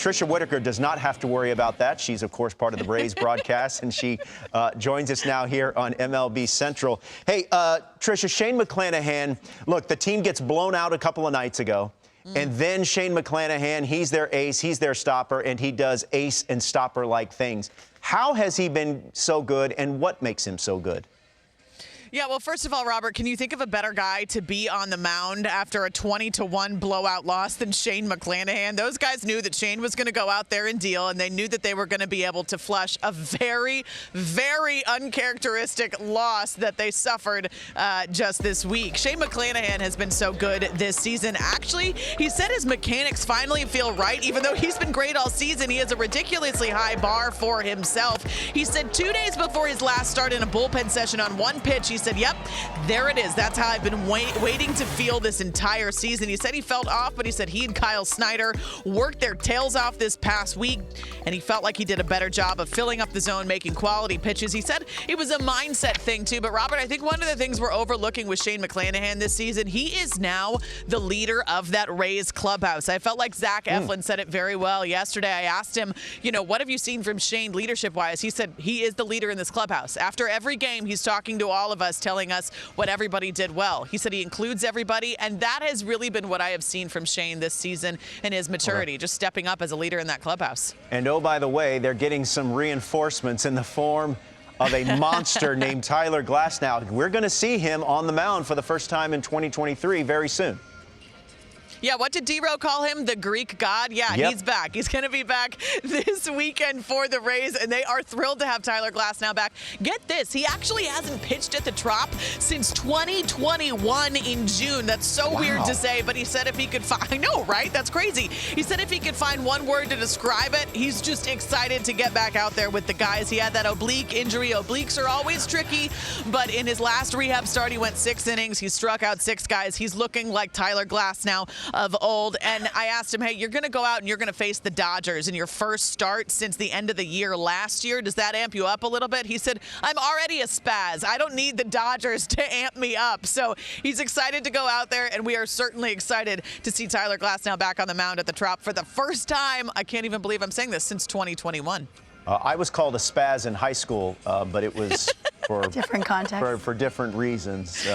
Tricia Whitaker does not have to worry about that. She's, of course, part of the Rays broadcast, and she joins us now here on MLB Central. Hey, Tricia, Shane McClanahan, look, the team gets blown out a couple of nights ago. And then Shane McClanahan, he's their ace, he's their stopper, and he does ace and stopper-like things. How has he been so good, and what makes him so good? Yeah, well, first of all, Robert, can you think of a better guy to be on the mound after a 20-1 blowout loss than Shane McClanahan? Those guys knew that Shane was going to go out there and deal, and they knew that they were going to be able to flush a very, very uncharacteristic loss that they suffered just this week. Shane McClanahan has been so good this season. Actually, he said his mechanics finally feel right, even though he's been great all season. He has a ridiculously high bar for himself. He said 2 days before his last start in a bullpen session on one pitch, he said, yep, there it is. That's how I've been waiting to feel this entire season. He said he felt off, but he said he and Kyle Snyder worked their tails off this past week, and he felt like he did a better job of filling up the zone, making quality pitches. He said it was a mindset thing, too. But, Robert, I think one of the things we're overlooking with Shane McClanahan this season, he is now the leader of that Rays clubhouse. I felt like Zach Eflin said it very well yesterday. I asked him, you know, what have you seen from Shane leadership-wise? He said he is the leader in this clubhouse. After every game, he's talking to all of us, telling us what everybody did well. He said he includes everybody, and that has really been what I have seen from Shane this season in his maturity, just stepping up as a leader in that clubhouse. And oh, by the way, they're getting some reinforcements in the form of a monster named Tyler Glasnow. We're going to see him on the mound for the first time in 2023 very soon. Yeah, what did D-Row call him? The Greek god? Yeah, He's back. He's going to be back this weekend for the Rays, and they are thrilled to have Tyler Glasnow back. Get this, he actually hasn't pitched at the Trop since 2021 in June. That's so weird to say, but he said if he could find, I know, right? That's crazy. He said if he could find one word to describe it, he's just excited to get back out there with the guys. He had that oblique injury. Obliques are always tricky, but in his last rehab start, he went 6 innings. He struck out 6 guys. He's looking like Tyler Glasnow of old. And I asked him, hey, you're going to go out and you're going to face the Dodgers in your first start since the end of the year last year. Does that amp you up a little bit? He said, I'm already a spaz. I don't need the Dodgers to amp me up. So he's excited to go out there, and we are certainly excited to see Tyler Glasnow back on the mound at the Trop for the first time. I can't even believe I'm saying this, since 2021. I was called a spaz in high school, but it was for different context. For different reasons.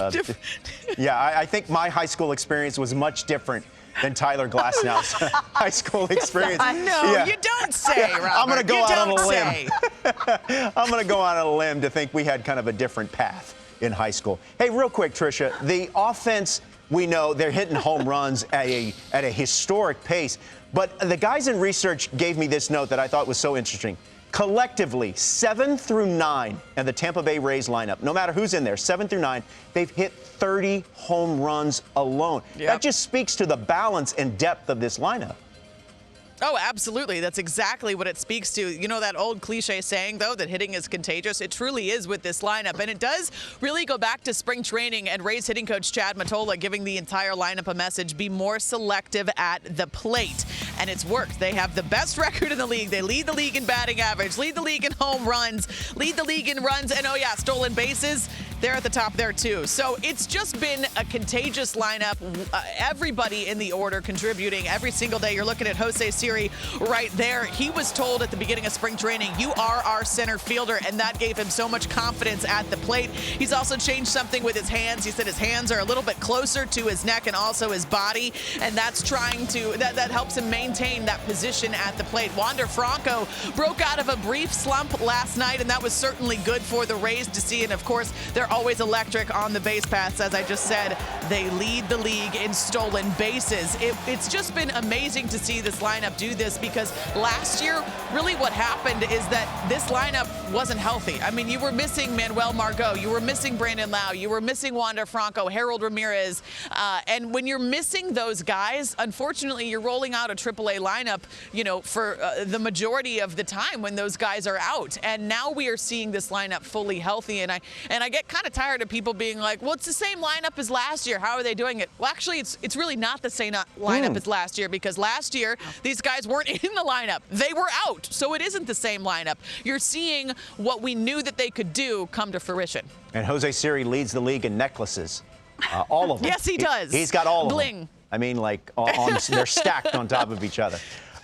Yeah, I think my high school experience was much different than Tyler Glasnow's high school experience. No, you don't say, Robert. I'm going to go out on a limb. I'm going to go out on a limb to think we had kind of a different path in high school. Hey, real quick, Tricia, the offense, we know they're hitting home runs at a historic pace, but the guys in research gave me this note that I thought was so interesting. Collectively, 7 through 9 and the Tampa Bay Rays lineup, no matter who's in there, 7 through 9, they've hit 30 home runs alone. Yep. That just speaks to the balance and depth of this lineup. Oh, absolutely. That's exactly what it speaks to. You know that old cliche saying, though, that hitting is contagious? It truly is with this lineup. And it does really go back to spring training and Rays hitting coach Chad Mottola giving the entire lineup a message, be more selective at the plate. And it's worked. They have the best record in the league. They lead the league in batting average, lead the league in home runs, lead the league in runs, and, oh, yeah, stolen bases. They're at the top there, too. So it's just been a contagious lineup. Everybody in the order contributing every single day. You're looking at Jose Siri right there. He was told at the beginning of spring training, you are our center fielder, and that gave him so much confidence at the plate. He's also changed something with his hands. He said his hands are a little bit closer to his neck and also his body, and that's trying to, that helps him maintain that position at the plate. Wander Franco broke out of a brief slump last night, and that was certainly good for the Rays to see. And, of course, they're always electric on the base paths. As I just said, they lead the league in stolen bases. It's just been amazing to see this lineup do this, because last year, really what happened is that this lineup wasn't healthy. I mean, you were missing Manuel Margot, you were missing Brandon Lau, you were missing Wander Franco, Harold Ramirez, and when you're missing those guys, unfortunately, you're rolling out a AAA lineup, you know, for the majority of the time when those guys are out. And now we are seeing this lineup fully healthy, and I get kind of tired of people being like, well, it's the same lineup as last year. How are they doing it? Well, actually, it's really not the same lineup as last year, because last year, these guys weren't in the lineup. They were out. So it isn't the same lineup. You're seeing what we knew that they could do come to fruition. And Jose Siri leads the league in necklaces. All of them. Yes, he does. He's got all of Bling. them. I mean, like, they're stacked on top of each other.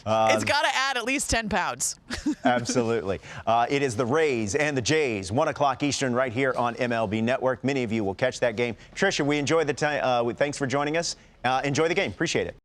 It's got to add at least 10 pounds. Absolutely. It is the Rays and the Jays, 1 o'clock Eastern, right here on MLB Network. Many of you will catch that game. Tricia, we enjoy the time. Thanks for joining us. Enjoy the game. Appreciate it.